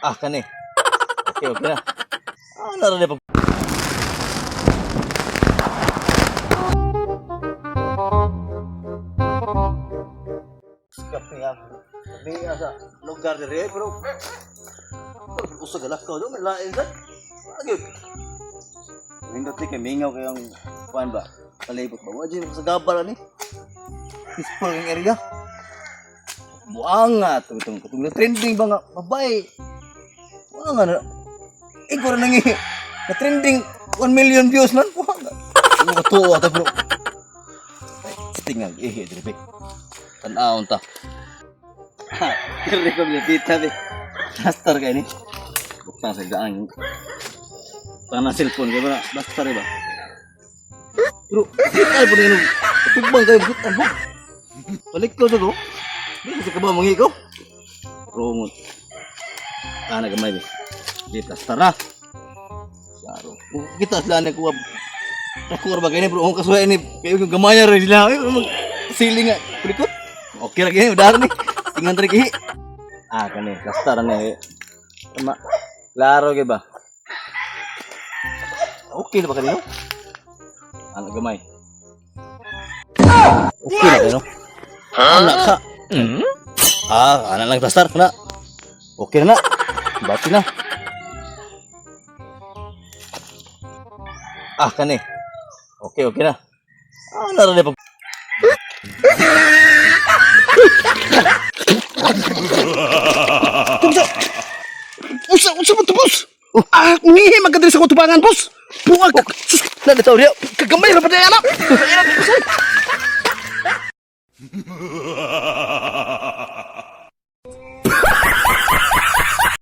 Kani. Okay, okay na. Naroon na pag... Sikap niya. Sabi niya sa lugar na rin, pero... Usag alak ka doon, may lain dyan. Agad. Nindot ni kay mingaw kayong... Kuhan ba? Palibot ba? Wajin sa gabara ni. Peaceful yung area. Buanga. Itong trending ba nga? Babay. Buanga na. Ikaw na nangi. Na-trending 1 million views man. Buanga. Ano ka tuwa ta bro? Tingnan. Dribe. Tanaon ta. Kaya ko yung tita be. Blaster kayo ni. Buksan sa gaan. Tanah cellphone kayo ba? Blaster ba? Bro, ay po rin. Tugbang kayo. Balik ko sa ko. Hindi kasi ka ba mangi ko? Rongot. Nagamay be. Di plaster na. Saro. Kita sila na kuha. Nakuha ba kayo ni bro? Ang kasuhay ni. Kayo yung gamaya rin sila. Siling nga. Kulikot. Okay lagi ni. Udara ni. Tingnan rin kihi. Kani. Plaster na eh. Tama. Klaro kayo ba? Okay na ba kanino? Anak gamay. Okay na kayo no? Anak ka. Anak lang plaster. Kena. Okay na na. Bati na. Kani. Okay, okay na. Naroon na pag... Usa mo to, boss? Umihi, magkadali sa kutubangan, boss. Buwag. Nalitaw niya. Kagamay na pa na yan, anak.